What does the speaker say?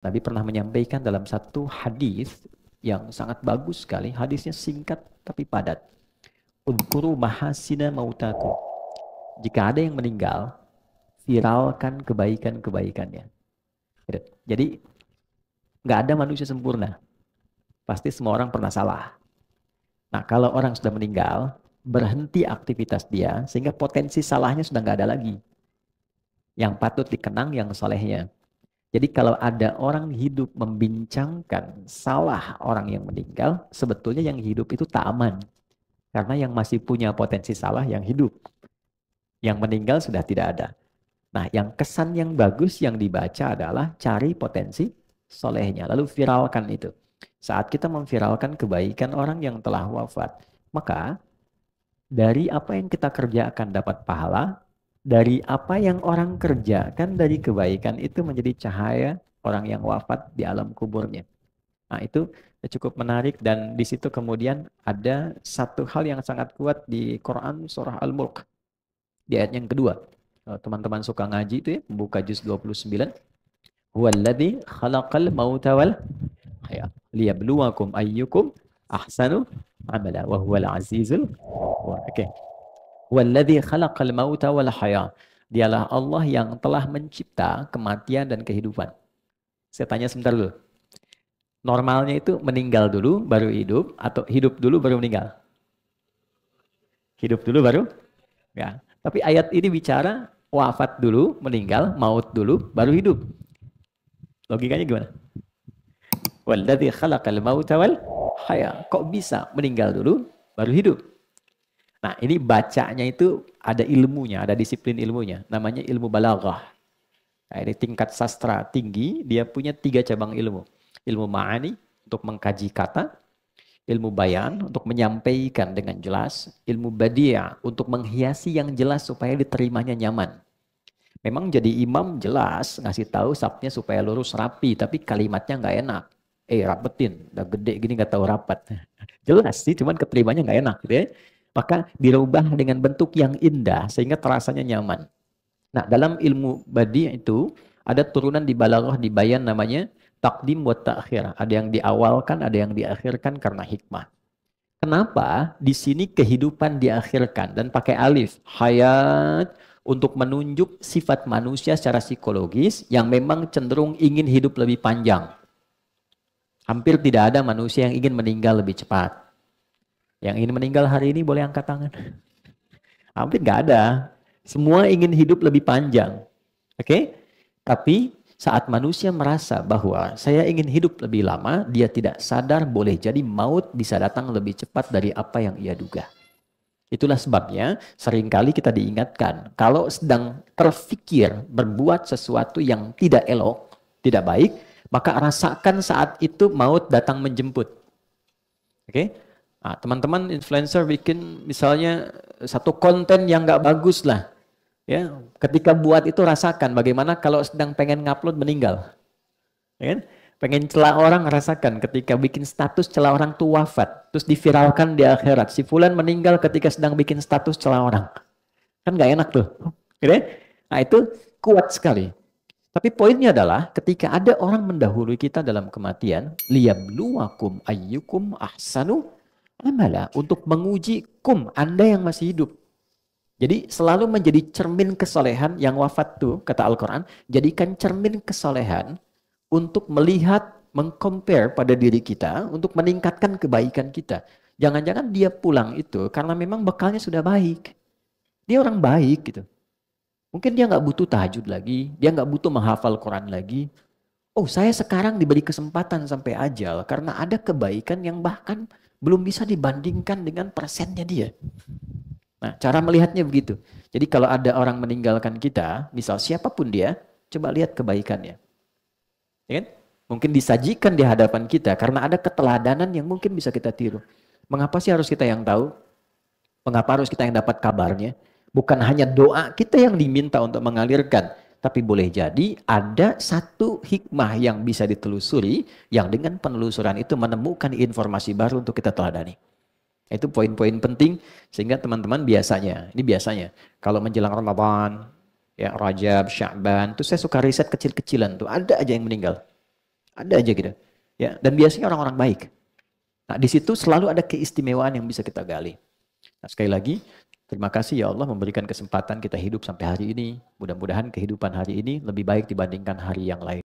Nabi pernah menyampaikan dalam satu hadis yang sangat bagus sekali. Hadisnya singkat tapi padat. Udkuru mahasina mautaku. Jika ada yang meninggal, viralkan kebaikan-kebaikannya. Gitu. Jadi nggak ada manusia sempurna. Pasti semua orang pernah salah. Nah, kalau orang sudah meninggal, berhenti aktivitas dia, sehingga potensi salahnya sudah nggak ada lagi. Yang patut dikenang yang solehnya. Jadi kalau ada orang hidup membincangkan salah orang yang meninggal, sebetulnya yang hidup itu tak aman. Karena yang masih punya potensi salah yang hidup. Yang meninggal sudah tidak ada. Nah, yang kesan yang bagus yang dibaca adalah cari potensi solehnya. Lalu viralkan itu. Saat kita memviralkan kebaikan orang yang telah wafat, maka dari apa yang kita kerjakan dapat pahala, dari apa yang orang kerjakan dari kebaikan itu menjadi cahaya orang yang wafat di alam kuburnya. Nah, itu cukup menarik dan di situ kemudian ada satu hal yang sangat kuat di Quran surah Al-Mulk di ayat yang kedua. Kalau teman-teman suka ngaji itu ya, buka juz 29. Huwallazi khalaqal mauta wal haya liyabluwakum ayyukum ahsanu amala wa huwal azizul ghafur. Oke. Huwallazi khalaqal mauta wal haya. Dialah Allah yang telah mencipta kematian dan kehidupan. Saya tanya sebentar dulu. Normalnya itu meninggal dulu baru hidup atau hidup dulu baru meninggal? Hidup dulu baru? Ya. Tapi ayat ini bicara wafat dulu, meninggal, maut dulu, baru hidup. Logikanya gimana? Walladzi khalaqal mauta wal haya. Kok bisa meninggal dulu baru hidup? Nah, ini bacanya itu ada ilmunya, ada disiplin ilmunya. Namanya ilmu balaghah. Nah, ini tingkat sastra tinggi, dia punya 3 cabang ilmu. Ilmu ma'ani untuk mengkaji kata, ilmu bayan untuk menyampaikan dengan jelas, ilmu badiah untuk menghiasi yang jelas supaya diterimanya nyaman. Memang jadi imam jelas ngasih tahu sabnya supaya lurus rapi, tapi kalimatnya nggak enak. Rapetin, udah gede gini nggak tahu rapat. Jelas sih, cuman keterimanya nggak enak gitu ya. Maka dirubah dengan bentuk yang indah sehingga terasanya nyaman. Nah, dalam ilmu badi itu ada turunan di balaghah di bayan namanya takdim wa ta'khir. Ada yang diawalkan, ada yang diakhirkan karena hikmah. Kenapa di sini kehidupan diakhirkan dan pakai alif hayat untuk menunjuk sifat manusia secara psikologis yang memang cenderung ingin hidup lebih panjang. Hampir tidak ada manusia yang ingin meninggal lebih cepat. Yang ingin meninggal hari ini boleh angkat tangan. Hampir nggak ada. Semua ingin hidup lebih panjang. Oke? Tapi saat manusia merasa bahwa saya ingin hidup lebih lama, dia tidak sadar boleh jadi maut bisa datang lebih cepat dari apa yang ia duga. Itulah sebabnya seringkali kita diingatkan, kalau sedang terfikir berbuat sesuatu yang tidak elok, tidak baik, maka rasakan saat itu maut datang menjemput. Oke? Nah, teman-teman influencer bikin misalnya satu konten yang nggak bagus lah. Ya, ketika buat itu rasakan bagaimana kalau sedang pengen ngupload meninggal. Ya kan? Pengen celah orang rasakan ketika bikin status celah orang tuh wafat, terus diviralkan di akhirat. Si fulan meninggal ketika sedang bikin status celah orang. Kan nggak enak tuh. Gitu ya? Nah, itu kuat sekali. Tapi poinnya adalah ketika ada orang mendahului kita dalam kematian, liyabluwakum ayyukum ahsanu amala, untuk menguji Anda yang masih hidup. Jadi selalu menjadi cermin kesolehan yang wafat tuh, kata Al-Quran, jadikan cermin kesolehan untuk melihat, mengcompare pada diri kita, untuk meningkatkan kebaikan kita. Jangan-jangan dia pulang itu karena memang bekalnya sudah baik. Dia orang baik gitu. Mungkin dia nggak butuh tahajud lagi, dia nggak butuh menghafal Quran lagi. Oh, saya sekarang diberi kesempatan sampai ajal karena ada kebaikan yang bahkan belum bisa dibandingkan dengan persennya dia. Nah, cara melihatnya begitu. Jadi kalau ada orang meninggalkan kita, misal siapapun dia, coba lihat kebaikannya. Ya kan? Mungkin disajikan di hadapan kita karena ada keteladanan yang mungkin bisa kita tiru. Mengapa sih harus kita yang tahu? Mengapa harus kita yang dapat kabarnya? Bukan hanya doa kita yang diminta untuk mengalirkan, tapi boleh jadi ada satu hikmah yang bisa ditelusuri, yang dengan penelusuran itu menemukan informasi baru untuk kita teladani. Itu poin-poin penting sehingga teman-teman biasanya, ini biasanya kalau menjelang Ramadan, ya Rajab, Sya'ban, tuh saya suka riset kecil-kecilan tuh, ada aja yang meninggal. Ada aja gitu. Ya, dan biasanya orang-orang baik. Nah, di situ selalu ada keistimewaan yang bisa kita gali. Nah, sekali lagi, terima kasih ya Allah memberikan kesempatan kita hidup sampai hari ini. Mudah-mudahan kehidupan hari ini lebih baik dibandingkan hari yang lain.